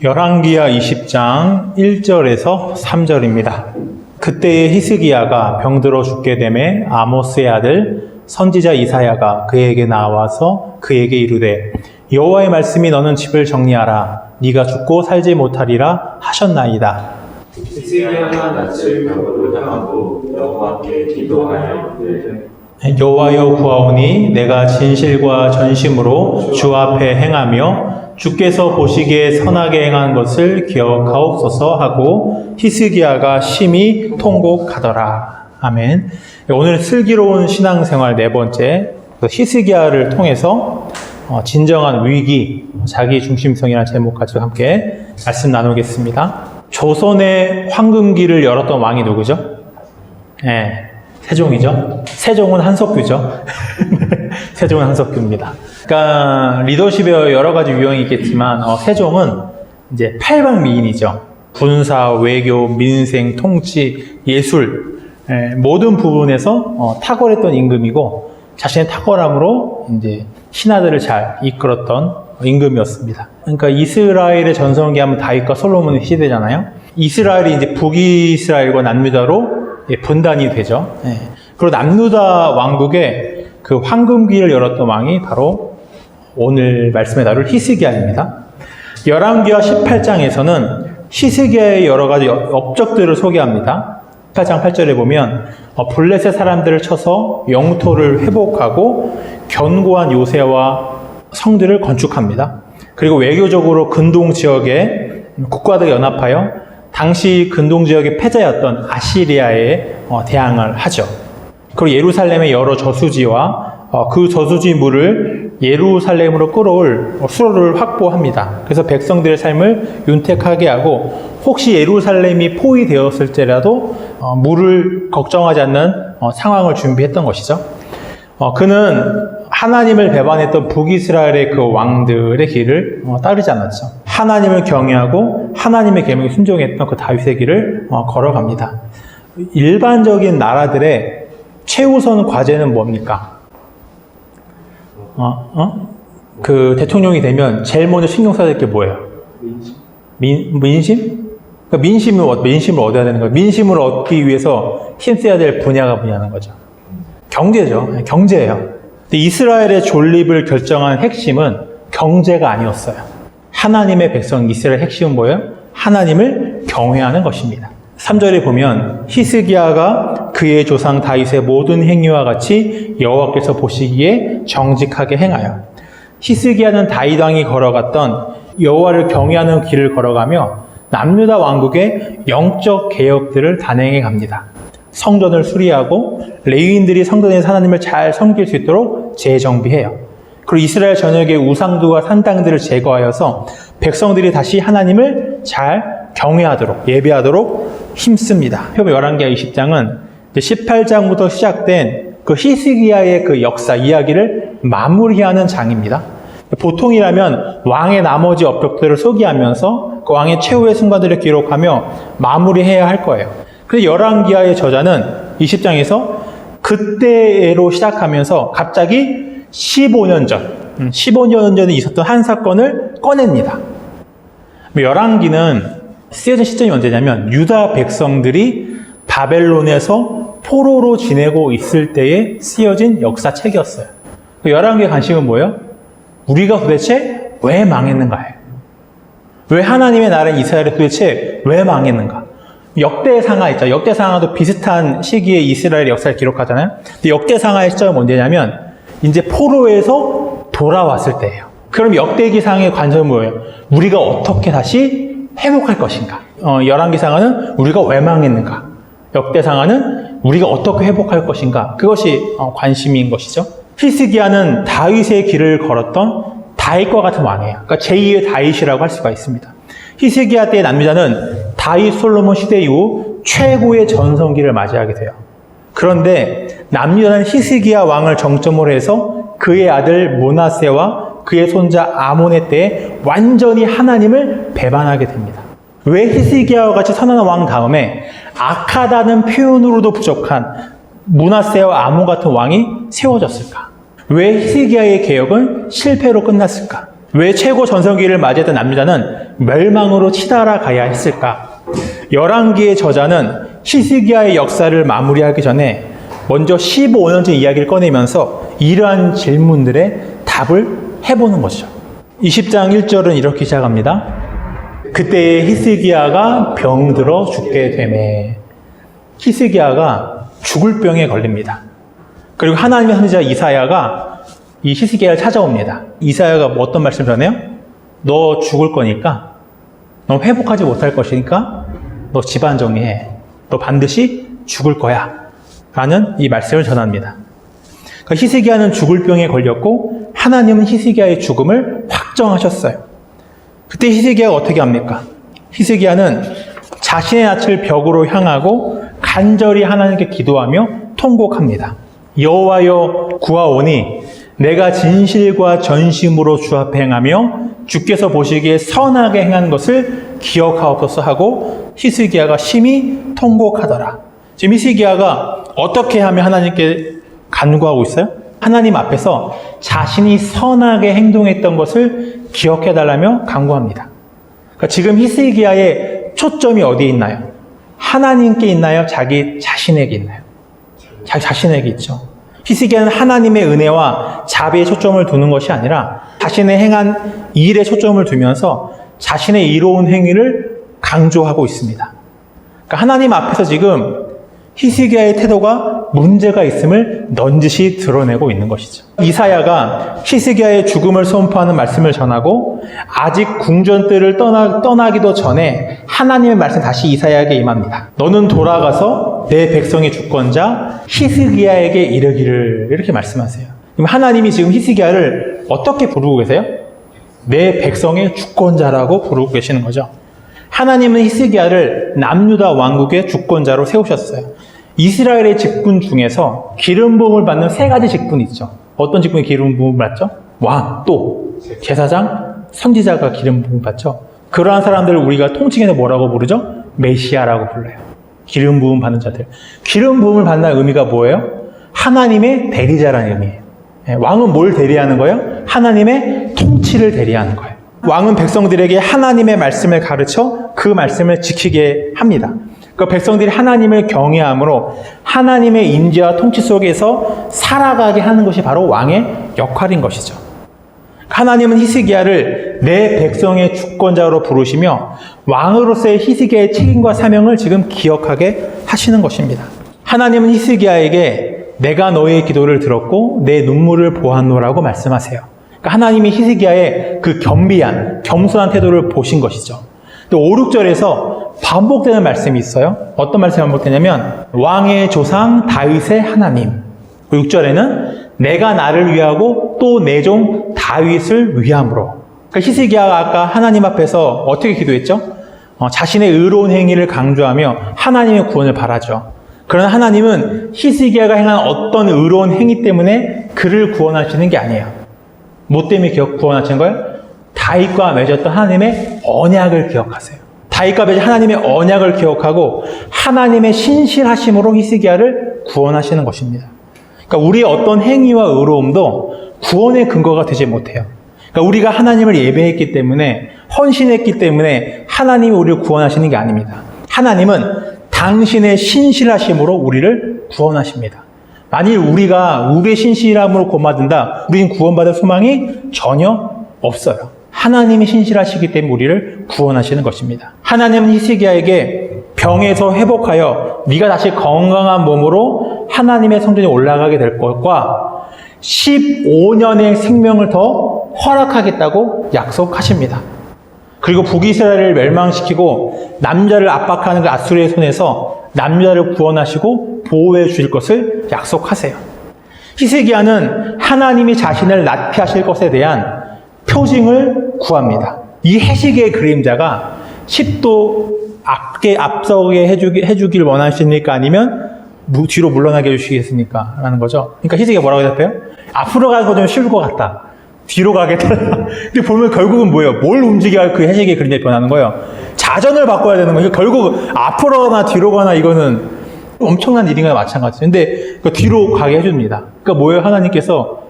열왕기하 20장 1절에서 3절입니다. 그때에 히스기야가 병들어 죽게 되매 아모스의 아들 선지자 이사야가 그에게 나와서 그에게 이르되 여호와의 말씀이 너는 집을 정리하라. 네가 죽고 살지 못하리라 하셨나이다. 히스기야가 낯을 병으로 당하고 여호와께 기도하여 이르되 여호와여 구하오니 내가 진실과 전심으로 주 앞에 행하며 주께서 보시기에 선하게 행한 것을 기억하옵소서 하고 히스기야가 심히 통곡하더라. 아멘. 오늘 슬기로운 신앙생활 네 번째, 히스기야를 통해서 진정한 위기, 자기 중심성이라는 제목 가지고 함께 말씀 나누겠습니다. 조선의 황금기를 열었던 왕이 누구죠? 네, 세종이죠. 세종은 한석규죠. 세종은 한석규입니다. 그러니까 리더십에 여러 가지 유형이 있겠지만 세종은 이제 팔방미인이죠. 군사, 외교, 민생, 통치, 예술 모든 부분에서 탁월했던 임금이고 자신의 탁월함으로 이제 신하들을 잘 이끌었던 임금이었습니다. 그러니까 이스라엘의 전성기 하면 다윗과 솔로몬의 시대잖아요. 이스라엘이 이제 북이스라엘과 남유다로 분단이 되죠. 그리고 남유다 왕국의 그 황금기를 열었던 왕이 바로 오늘 말씀에 나눌 히스기야입니다. 열왕기하 18장에서는 히스기야의 여러 가지 업적들을 소개합니다. 18장 8절에 보면 블레셋 사람들을 쳐서 영토를 회복하고 견고한 요새와 성들을 건축합니다. 그리고 외교적으로 근동 지역에 국가들과 연합하여 당시 근동 지역의 패자였던 아시리아에 대항을 하죠. 그리고 예루살렘의 여러 저수지와 그 저수지 물을 예루살렘으로 끌어올 수로를 확보합니다. 그래서 백성들의 삶을 윤택하게 하고 혹시 예루살렘이 포위되었을지라도 물을 걱정하지 않는 상황을 준비했던 것이죠. 그는 하나님을 배반했던 북이스라엘의 그 왕들의 길을 따르지 않았죠. 하나님을 경외하고 하나님의 계명에 순종했던 그 다윗의 길을 걸어갑니다. 일반적인 나라들의 최우선 과제는 뭡니까? 그 대통령이 되면 제일 먼저 신경 써야 될 게 뭐예요? 민심? 그러니까 민심을 얻어야 되는 거예요. 민심을 얻기 위해서 힘써야 될 분야가 뭐냐는 거죠. 경제죠. 경제예요. 근데 이스라엘의 존립을 결정한 핵심은 경제가 아니었어요. 하나님의 백성 이스라엘 핵심은 뭐예요? 하나님을 경외하는 것입니다. 3절에 보면 히스기야가 그의 조상 다윗의 모든 행위와 같이 여호와께서 보시기에 정직하게 행하여. 히스기야는 다윗 왕이 걸어갔던 여호와를 경외하는 길을 걸어가며 남유다 왕국의 영적 개혁들을 단행해 갑니다. 성전을 수리하고 레위인들이 성전에서 하나님을 잘 섬길 수 있도록 재정비해요. 그리고 이스라엘 전역의 우상들과 산당들을 제거하여서 백성들이 다시 하나님을 잘 경외하도록 예배하도록 힘씁니다. 열왕기하 20장은 18장부터 시작된 그 히스기야의 그 역사 이야기를 마무리하는 장입니다. 보통이라면 왕의 나머지 업적들을 소개하면서 그 왕의 최후의 순간들을 기록하며 마무리해야 할 거예요. 그래서 열왕기하의 저자는 20장에서 그때로 시작하면서 갑자기 15년 전에 있었던 한 사건을 꺼냅니다. 열왕기는 쓰여진 시점이 언제냐면 유다 백성들이 바벨론에서 포로로 지내고 있을 때에 쓰여진 역사책이었어요. 열왕기의 관심은 뭐예요? 우리가 도대체 왜 망했는가예요. 왜 하나님의 나라인 이스라엘이 도대체 왜 망했는가? 역대상하 있죠. 역대상하도 비슷한 시기에 이스라엘의 역사를 기록하잖아요. 근데 역대상하의 시점은 언제냐면 이제 포로에서 돌아왔을 때예요. 그럼 역대기상의 관점은 뭐예요? 우리가 어떻게 다시 회복할 것인가? 열왕기상하는 우리가 왜 망했는가? 역대상하는 우리가 어떻게 회복할 것인가? 그것이 관심인 것이죠. 히스기야는 다윗의 길을 걸었던 다윗과 같은 왕이에요. 그러니까 제2의 다윗이라고 할 수가 있습니다. 히스기야 때의 남유다는 다윗 솔로몬 시대 이후 최고의 전성기를 맞이하게 돼요. 그런데 남유다는 히스기야 왕을 정점으로 해서 그의 아들 므낫세와 그의 손자 아몬의 때에 완전히 하나님을 배반하게 됩니다. 왜 히스기야와 같이 선한 왕 다음에 악하다는 표현으로도 부족한 므낫세와 아몬 같은 왕이 세워졌을까? 왜 히스기야의 개혁은 실패로 끝났을까? 왜 최고 전성기를 맞이했던 남유다는 멸망으로 치달아 가야 했을까? 열왕기의 저자는 히스기야의 역사를 마무리하기 전에 먼저 15년 전 이야기를 꺼내면서 이러한 질문들의 답을 해보는 것이죠. 20장 1절은 이렇게 시작합니다. 그때 히스기야가 병들어 죽게 되매. 히스기야가 죽을 병에 걸립니다. 그리고 하나님의 선지자 이사야가 이 히스기야를 찾아옵니다. 이사야가 어떤 말씀을 전해요? 너 죽을 거니까, 너 회복하지 못할 것이니까 너 집안 정리해. 너 반드시 죽을 거야. 라는 이 말씀을 전합니다. 그러니까 히스기야는 죽을 병에 걸렸고 하나님은 히스기야의 죽음을 확정하셨어요. 그때 히스기야가 어떻게 합니까? 히스기야는 자신의 낯을 벽으로 향하고 간절히 하나님께 기도하며 통곡합니다. 여호와여 구하오니 내가 진실과 전심으로 주 앞에 행하며 주께서 보시기에 선하게 행한 것을 기억하옵소서 하고 히스기야가 심히 통곡하더라. 지금 히스기야가 어떻게 하면 하나님께 간구하고 있어요? 하나님 앞에서 자신이 선하게 행동했던 것을 기억해달라며 간구합니다. 그러니까 지금 히스기야의 초점이 어디에 있나요? 하나님께 있나요? 자기 자신에게 있나요? 자기 자신에게 있죠. 히스기야는 하나님의 은혜와 자비에 초점을 두는 것이 아니라 자신의 행한 일에 초점을 두면서 자신의 이로운 행위를 강조하고 있습니다. 그러니까 하나님 앞에서 지금 히스기야의 태도가 문제가 있음을 넌지시 드러내고 있는 것이죠. 이사야가 히스기야의 죽음을 선포하는 말씀을 전하고 아직 궁전뜰을 떠나기도 전에 하나님의 말씀 다시 이사야에게 임합니다. 너는 돌아가서 내 백성의 주권자 히스기야에게 이르기를, 이렇게 말씀하세요. 그럼 하나님이 지금 히스기야를 어떻게 부르고 계세요? 내 백성의 주권자라고 부르고 계시는 거죠. 하나님은 히스기야를 남유다 왕국의 주권자로 세우셨어요. 이스라엘의 직분 중에서 기름 부음을 받는 세 가지 직분이 있죠. 어떤 직분이 기름 부음을 받죠? 왕, 또 제사장, 선지자가 기름 부음을 받죠. 그러한 사람들을 우리가 통칭해서 뭐라고 부르죠? 메시아라고 불러요. 기름 부음 받는 자들. 기름 부음을 받는 의미가 뭐예요? 하나님의 대리자라는 의미예요. 왕은 뭘 대리하는 거예요? 하나님의 통치를 대리하는 거예요. 왕은 백성들에게 하나님의 말씀을 가르쳐 그 말씀을 지키게 합니다. 그 백성들이 하나님을 경외함으로 하나님의 인지와 통치 속에서 살아가게 하는 것이 바로 왕의 역할인 것이죠. 하나님은 히스기야를 내 백성의 주권자로 부르시며 왕으로서의 히스기야의 책임과 사명을 지금 기억하게 하시는 것입니다. 하나님은 히스기야에게 내가 너의 기도를 들었고 내 눈물을 보았노라고 말씀하세요. 그러니까 하나님이 히스기야의 그 겸비한, 겸손한 태도를 보신 것이죠. 또 5, 6절에서 반복되는 말씀이 있어요. 어떤 말씀이 반복되냐면 왕의 조상 다윗의 하나님. 6절에는 내가 나를 위하고 또 내 종 다윗을 위함으로. 그러니까 히스기야가 아까 하나님 앞에서 어떻게 기도했죠? 자신의 의로운 행위를 강조하며 하나님의 구원을 바라죠. 그러나 하나님은 히스기야가 행한 어떤 의로운 행위 때문에 그를 구원하시는 게 아니에요. 뭐 때문에 구원하신 거예요? 다윗과 맺었던 하나님의 언약을 기억하세요. 다윗과 맺은 하나님의 언약을 기억하고 하나님의 신실하심으로 히스기야를 구원하시는 것입니다. 그러니까 우리의 어떤 행위와 의로움도 구원의 근거가 되지 못해요. 그러니까 우리가 하나님을 예배했기 때문에, 헌신했기 때문에 하나님이 우리를 구원하시는 게 아닙니다. 하나님은 당신의 신실하심으로 우리를 구원하십니다. 만일 우리가 우리의 신실함으로 구원받는다, 우리는 구원받을 소망이 전혀 없어요. 하나님이 신실하시기 때문에 우리를 구원하시는 것입니다. 하나님은 히스기야에게 병에서 회복하여 네가 다시 건강한 몸으로 하나님의 성전에 올라가게 될 것과 15년의 생명을 더 허락하겠다고 약속하십니다. 그리고 북이스라엘을 멸망시키고 남자를 압박하는 그 아수르의 손에서 남자를 구원하시고 보호해 주실 것을 약속하세요. 히스기야는 하나님이 자신을 낫게 하실 것에 대한 표징을 구합니다. 이 해시계의 그림자가 10도 앞서게 해주길 원하십니까? 아니면 뒤로 물러나게 해주시겠습니까? 라는 거죠. 그러니까 히스기야가 뭐라고 대답해요? 앞으로 가는 거 좀 쉬울 것 같다. 뒤로 가겠다. 근데 보면 결국은 뭐예요? 뭘 움직여야 그 해시계의 그림자가 변하는 거예요? 자전을 바꿔야 되는 거예요. 결국 앞으로 가나 뒤로 가나 이거는 엄청난 일인가 마찬가지죠. 근데 뒤로 가게 해줍니다. 그러니까 뭐예요? 하나님께서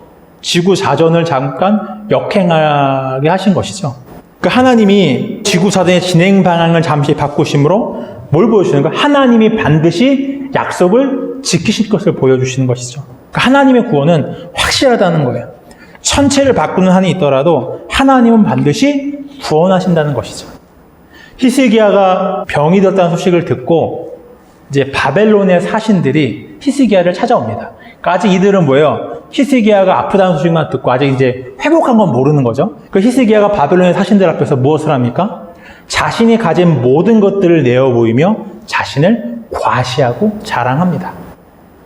지구 자전을 잠깐 역행하게 하신 것이죠. 그러니까 하나님이 지구 자전의 진행 방향을 잠시 바꾸심으로 뭘 보여주시는 거예요? 하나님이 반드시 약속을 지키실 것을 보여주시는 것이죠. 그러니까 하나님의 구원은 확실하다는 거예요. 천체를 바꾸는 한이 있더라도 하나님은 반드시 구원하신다는 것이죠. 히스기야가 병이 들었다는 소식을 듣고 이제 바벨론의 사신들이 히스기야를 찾아옵니다. 그러니까 아직 이들은 뭐예요? 히스기야가 아프다는 소식만 듣고 아직 이제 회복한 건 모르는 거죠. 그 히스기야가 바벨론의 사신들 앞에서 무엇을 합니까? 자신이 가진 모든 것들을 내어 보이며 자신을 과시하고 자랑합니다.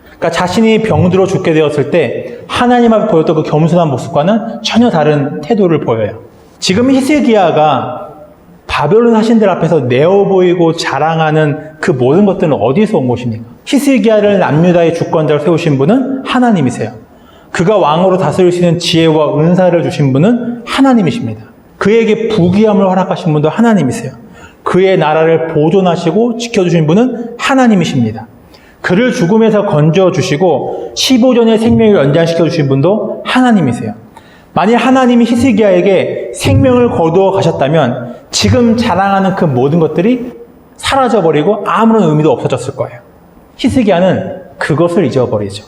그러니까 자신이 병들어 죽게 되었을 때 하나님 앞에 보였던 그 겸손한 모습과는 전혀 다른 태도를 보여요. 지금 히스기야가 바벨론 사신들 앞에서 내어 보이고 자랑하는 그 모든 것들은 어디서 온 것입니까? 히스기야를 남유다의 주권자로 세우신 분은 하나님이세요. 그가 왕으로 다스리시는 지혜와 은사를 주신 분은 하나님이십니다. 그에게 부귀함을 허락하신 분도 하나님이세요. 그의 나라를 보존하시고 지켜주신 분은 하나님이십니다. 그를 죽음에서 건져주시고 15전의 생명을 연장시켜 주신 분도 하나님이세요. 만일 하나님이 히스기야에게 생명을 거두어 가셨다면 지금 자랑하는 그 모든 것들이 사라져버리고 아무런 의미도 없어졌을 거예요. 히스기야는 그것을 잊어버리죠.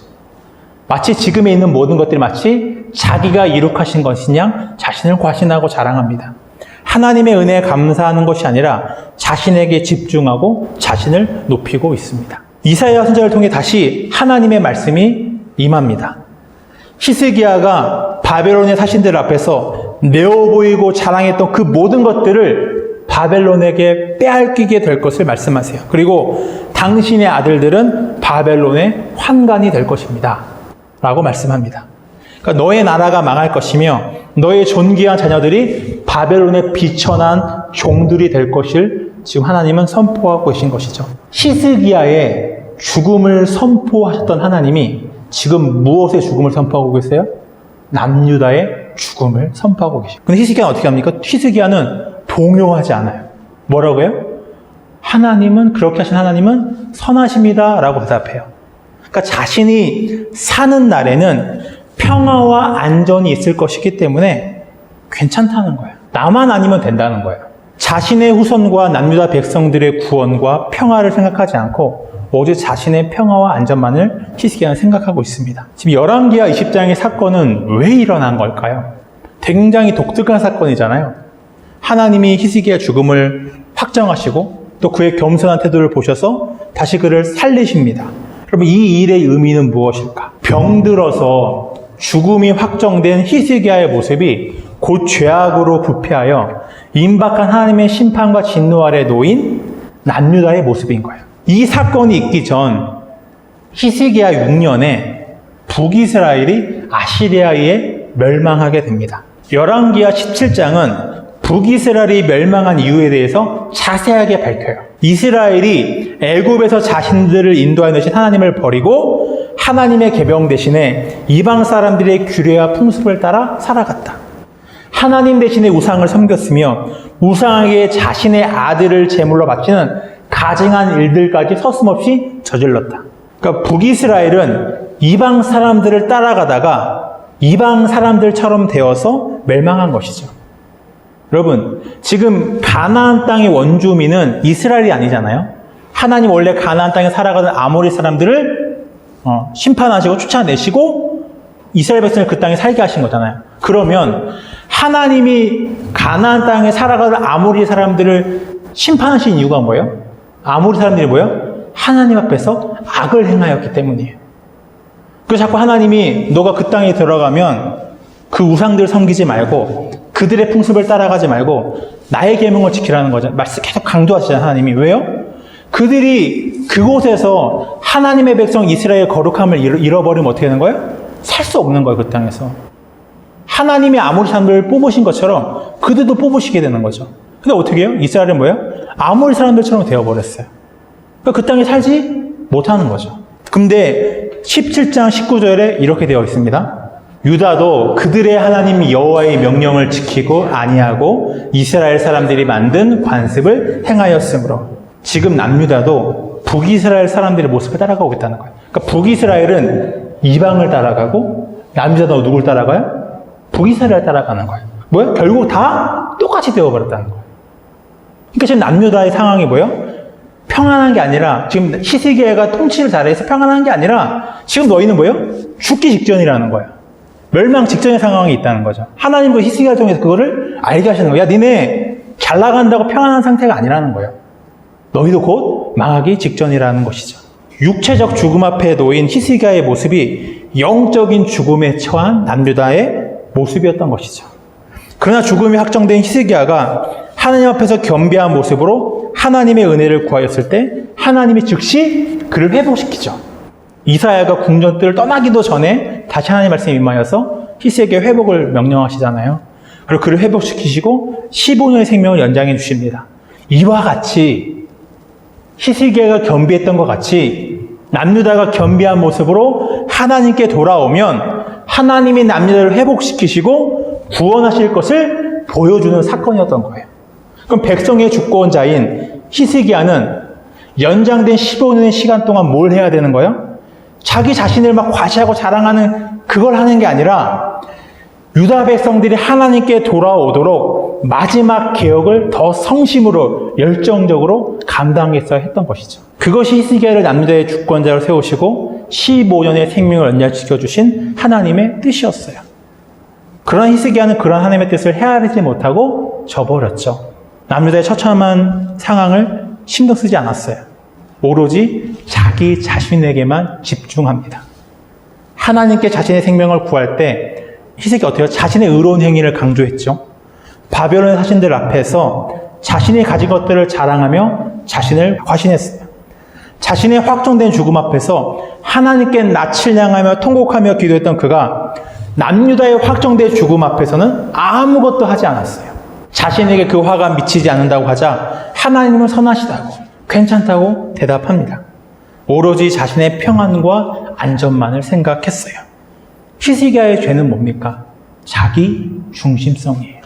마치 지금에 있는 모든 것들이 마치 자기가 이룩하신 것인 양 자신을 과신하고 자랑합니다. 하나님의 은혜에 감사하는 것이 아니라 자신에게 집중하고 자신을 높이고 있습니다. 이사야 선지자를 통해 다시 하나님의 말씀이 임합니다. 히스기야가 바벨론의 사신들 앞에서 내어 보이고 자랑했던 그 모든 것들을 바벨론에게 빼앗기게 될 것을 말씀하세요. 그리고 당신의 아들들은 바벨론의 환관이 될 것입니다. 라고 말씀합니다. 그러니까 너의 나라가 망할 것이며 너의 존귀한 자녀들이 바벨론의 비천한 종들이 될 것을 지금 하나님은 선포하고 계신 것이죠. 히스기야의 죽음을 선포하셨던 하나님이 지금 무엇의 죽음을 선포하고 계세요? 남유다의 죽음을 선포하고 계십니다. 근데 히스기야는 어떻게 합니까? 히스기야는 동요하지 않아요. 뭐라고요? 하나님은, 그렇게 하신 하나님은 선하십니다. 라고 대답해요. 그러니까 자신이 사는 날에는 평화와 안전이 있을 것이기 때문에 괜찮다는 거예요. 나만 아니면 된다는 거예요. 자신의 후손과 남유다 백성들의 구원과 평화를 생각하지 않고 오직 자신의 평화와 안전만을 히스기야는 생각하고 있습니다. 지금 열왕기하 20장의 사건은 왜 일어난 걸까요? 굉장히 독특한 사건이잖아요. 하나님이 히스기야 죽음을 확정하시고 또 그의 겸손한 태도를 보셔서 다시 그를 살리십니다. 그럼 이 일의 의미는 무엇일까? 병들어서 죽음이 확정된 히스기야의 모습이 곧 죄악으로 부패하여 임박한 하나님의 심판과 진노 아래 놓인 남유다의 모습인 거예요. 이 사건이 있기 전 히스기야 6년에 북이스라엘이 아시리아에 의해 멸망하게 됩니다. 열왕기하 17장은 북이스라엘이 멸망한 이유에 대해서 자세하게 밝혀요. 이스라엘이 애굽에서 자신들을 인도하여 내신 하나님을 버리고 하나님의 계명 대신에 이방 사람들의 규례와 풍습을 따라 살아갔다. 하나님 대신에 우상을 섬겼으며 우상에게 자신의 아들을 제물로 바치는 가증한 일들까지 서슴없이 저질렀다. 그러니까 북이스라엘은 이방 사람들을 따라가다가 이방 사람들처럼 되어서 멸망한 것이죠. 여러분, 지금 가나안 땅의 원주민은 이스라엘이 아니잖아요. 하나님 원래 가나안 땅에 살아가던 아모리 사람들을 심판하시고 쫓아내시고 이스라엘 백성을 그 땅에 살게 하신 거잖아요. 그러면 하나님이 가나안 땅에 살아가던 아모리 사람들을 심판하신 이유가 뭐예요? 아모리 사람들이 뭐예요? 하나님 앞에서 악을 행하였기 때문이에요. 그래서 자꾸 하나님이 너가 그 땅에 들어가면 그 우상들 섬기지 말고 그들의 풍습을 따라가지 말고 나의 계명을 지키라는 거죠. 말씀 계속 강조하시잖아요. 하나님이. 왜요? 그들이 그곳에서 하나님의 백성 이스라엘의 거룩함을 잃어버리면 어떻게 되는 거예요? 살 수 없는 거예요. 그 땅에서. 하나님이 아모리 사람들을 뽑으신 것처럼 그들도 뽑으시게 되는 거죠. 근데 어떻게 해요? 이스라엘은 뭐예요? 아모리 사람들처럼 되어버렸어요. 그러니까 그 땅에 살지 못하는 거죠. 근데 17장 19절에 이렇게 되어 있습니다. 유다도 그들의 하나님 여호와의 명령을 지키고 아니하고 이스라엘 사람들이 만든 관습을 행하였으므로 지금 남유다도 북이스라엘 사람들의 모습을 따라가고 있다는 거예요. 그러니까 북이스라엘은 이방을 따라가고 남유다도 누굴 따라가요? 북이스라엘을 따라가는 거예요. 뭐야? 결국 다 똑같이 되어버렸다는 거예요. 그러니까 지금 남유다의 상황이 뭐예요? 평안한 게 아니라, 지금 히스기야가 통치를 잘해서 평안한 게 아니라, 지금 너희는 뭐예요? 죽기 직전이라는 거예요. 멸망 직전의 상황이 있다는 거죠. 하나님도 히스기야를 통해서 그거를 알게 하시는 거예요. 야, 니네 잘 나간다고 평안한 상태가 아니라는 거예요. 너희도 곧 망하기 직전이라는 것이죠. 육체적 죽음 앞에 놓인 히스기야의 모습이 영적인 죽음에 처한 남유다의 모습이었던 것이죠. 그러나 죽음이 확정된 히스기야가 하나님 앞에서 겸비한 모습으로 하나님의 은혜를 구하였을 때 하나님이 즉시 그를 회복시키죠. 이사야가 궁전들을 떠나기도 전에 다시 하나님 말씀이 임하여서 히스기야에게 회복을 명령하시잖아요. 그리고 그를 회복시키시고 15년의 생명을 연장해 주십니다. 이와 같이 히스기야가 겸비했던 것 같이 남유다가 겸비한 모습으로 하나님께 돌아오면 하나님이 남유다를 회복시키시고 구원하실 것을 보여주는 사건이었던 거예요. 그럼 백성의 주권자인 히스기야는 연장된 15년의 시간 동안 뭘 해야 되는 거예요? 자기 자신을 막 과시하고 자랑하는 그걸 하는 게 아니라 유다 백성들이 하나님께 돌아오도록 마지막 개혁을 더 성심으로 열정적으로 감당했어야 했던 것이죠. 그것이 히스기야를 남유다의 주권자로 세우시고 15년의 생명을 연장시켜 주신 하나님의 뜻이었어요. 그러나 히스기야는 그런 하나님의 뜻을 헤아리지 못하고 저버렸죠. 남유다의 처참한 상황을 신경 쓰지 않았어요. 오로지 자기 자신에게만 집중합니다. 하나님께 자신의 생명을 구할 때 히스기야가 어때요? 자신의 의로운 행위를 강조했죠. 바벨론의 사신들 앞에서 자신이 가진 것들을 자랑하며 자신을 화신했어요. 자신의 확정된 죽음 앞에서 하나님께 낯을 향하며 통곡하며 기도했던 그가 남유다의 확정된 죽음 앞에서는 아무것도 하지 않았어요. 자신에게 그 화가 미치지 않는다고 하자 하나님은 선하시다고, 괜찮다고 대답합니다. 오로지 자신의 평안과 안전만을 생각했어요. 히스기야의 죄는 뭡니까? 자기 중심성이에요.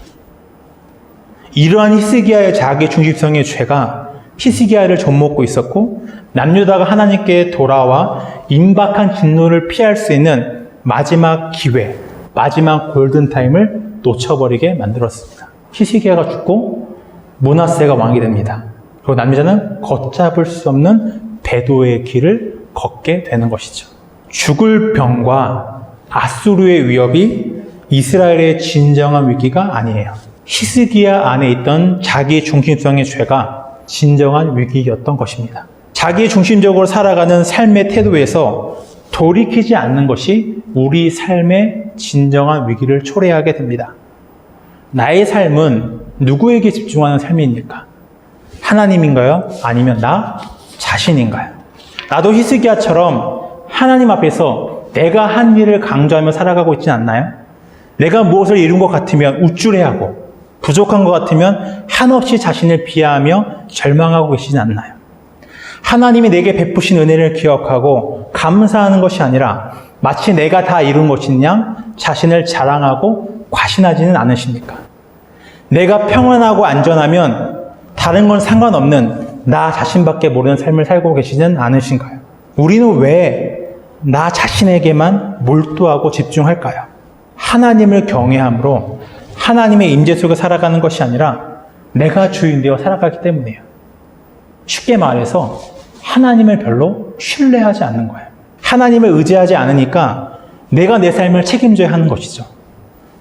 이러한 히스기야의 자기 중심성의 죄가 히스기야를 좀먹고 있었고 남유다가 하나님께 돌아와 임박한 진노를 피할 수 있는 마지막 기회, 마지막 골든타임을 놓쳐버리게 만들었습니다. 히스기야가 죽고 므낫세가 왕이 됩니다. 그리고 남유다는 걷잡을 수 없는 배도의 길을 걷게 되는 것이죠. 죽을 병과 아수르의 위협이 이스라엘의 진정한 위기가 아니에요. 히스기야 안에 있던 자기 중심성의 죄가 진정한 위기였던 것입니다. 자기 중심적으로 살아가는 삶의 태도에서 돌이키지 않는 것이 우리 삶의 진정한 위기를 초래하게 됩니다. 나의 삶은 누구에게 집중하는 삶입니까? 하나님인가요? 아니면 나 자신인가요? 나도 히스기야처럼 하나님 앞에서 내가 한 일을 강조하며 살아가고 있지 않나요? 내가 무엇을 이룬 것 같으면 우쭐해하고 부족한 것 같으면 한없이 자신을 비하하며 절망하고 계시지 않나요? 하나님이 내게 베푸신 은혜를 기억하고 감사하는 것이 아니라 마치 내가 다 이룬 것인 양 자신을 자랑하고 과신하지는 않으십니까? 내가 평안하고 안전하면 다른 건 상관없는 나 자신밖에 모르는 삶을 살고 계시진 않으신가요? 우리는 왜 나 자신에게만 몰두하고 집중할까요? 하나님을 경외함으로 하나님의 임재 속에 살아가는 것이 아니라 내가 주인 되어 살아가기 때문이에요. 쉽게 말해서 하나님을 별로 신뢰하지 않는 거예요. 하나님을 의지하지 않으니까 내가 내 삶을 책임져야 하는 것이죠.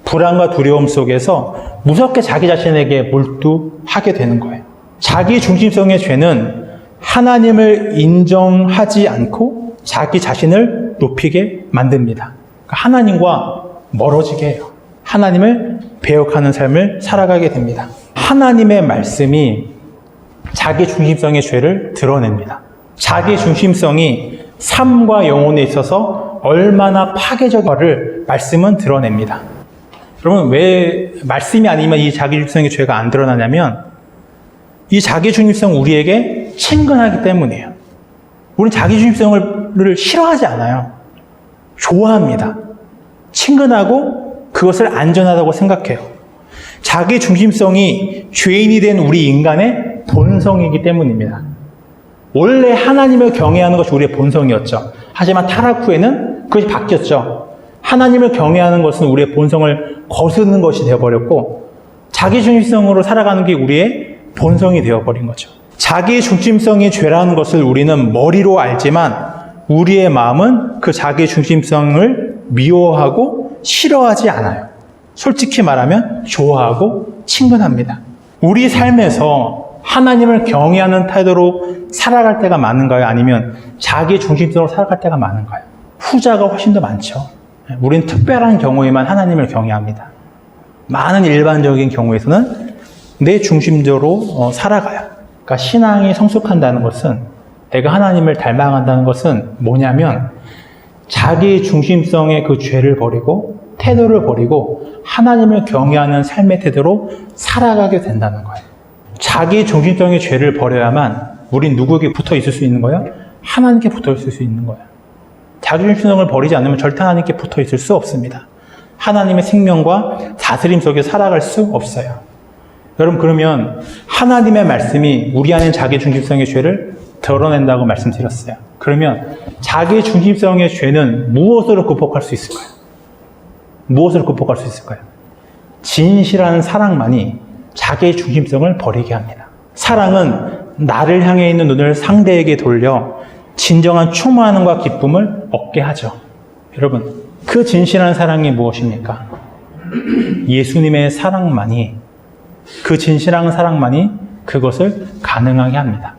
불안과 두려움 속에서 무섭게 자기 자신에게 몰두하게 되는 거예요. 자기 중심성의 죄는 하나님을 인정하지 않고 자기 자신을 높이게 만듭니다. 하나님과 멀어지게 해요. 하나님을 배역하는 삶을 살아가게 됩니다. 하나님의 말씀이 자기 중심성의 죄를 드러냅니다. 자기 중심성이 삶과 영혼에 있어서 얼마나 파괴적인가를 말씀은 드러냅니다. 여러분, 왜 말씀이 아니면 이 자기 중심성의 죄가 안 드러나냐면 이 자기 중심성 우리에게 친근하기 때문이에요. 우리는 자기 중심성을 싫어하지 않아요. 좋아합니다. 친근하고 그것을 안전하다고 생각해요. 자기 중심성이 죄인이 된 우리 인간의 본성이기 때문입니다. 원래 하나님을 경외하는 것이 우리의 본성이었죠. 하지만 타락 후에는 그것이 바뀌었죠. 하나님을 경외하는 것은 우리의 본성을 거스르는 것이 되어버렸고 자기중심성으로 살아가는 게 우리의 본성이 되어버린 거죠. 자기중심성이 죄라는 것을 우리는 머리로 알지만 우리의 마음은 그 자기중심성을 미워하고 싫어하지 않아요. 솔직히 말하면 좋아하고 친근합니다. 우리 삶에서 하나님을 경외하는 태도로 살아갈 때가 많은가요? 아니면 자기중심성으로 살아갈 때가 많은가요? 후자가 훨씬 더 많죠. 우리는 특별한 경우에만 하나님을 경외합니다. 많은 일반적인 경우에서는 내 중심적으로 살아가요. 그러니까 신앙이 성숙한다는 것은, 내가 하나님을 닮아간다는 것은 뭐냐면 자기 중심성의 그 죄를 버리고 태도를 버리고 하나님을 경외하는 삶의 태도로 살아가게 된다는 거예요. 자기 중심성의 죄를 버려야만 우린 누구에게 붙어 있을 수 있는 거예요? 하나님께 붙어 있을 수 있는 거예요. 자기 중심성을 버리지 않으면 절대 하나님께 붙어 있을 수 없습니다. 하나님의 생명과 다스림 속에 살아갈 수 없어요. 여러분, 그러면 하나님의 말씀이 우리 안에 자기 중심성의 죄를 드러낸다고 말씀드렸어요. 그러면 자기 중심성의 죄는 무엇으로 극복할 수 있을까요? 무엇으로 극복할 수 있을까요? 진실한 사랑만이 자기 중심성을 버리게 합니다. 사랑은 나를 향해 있는 눈을 상대에게 돌려 진정한 충만함과 기쁨을 얻게 하죠. 여러분, 그 진실한 사랑이 무엇입니까? 예수님의 사랑만이, 그 진실한 사랑만이 그것을 가능하게 합니다.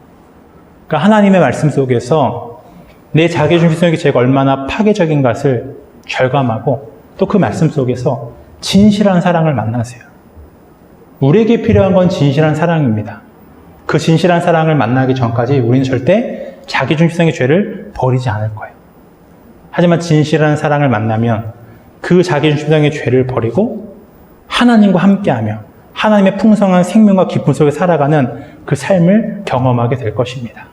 그러니까 하나님의 말씀 속에서 내 자기중심성의 죄가 얼마나 파괴적인 것을 절감하고 또 그 말씀 속에서 진실한 사랑을 만나세요. 우리에게 필요한 건 진실한 사랑입니다. 그 진실한 사랑을 만나기 전까지 우리는 절대 자기중심성의 죄를 버리지 않을 거예요. 하지만 진실한 사랑을 만나면 그 자기중심성의 죄를 버리고 하나님과 함께하며 하나님의 풍성한 생명과 기쁨 속에 살아가는 그 삶을 경험하게 될 것입니다.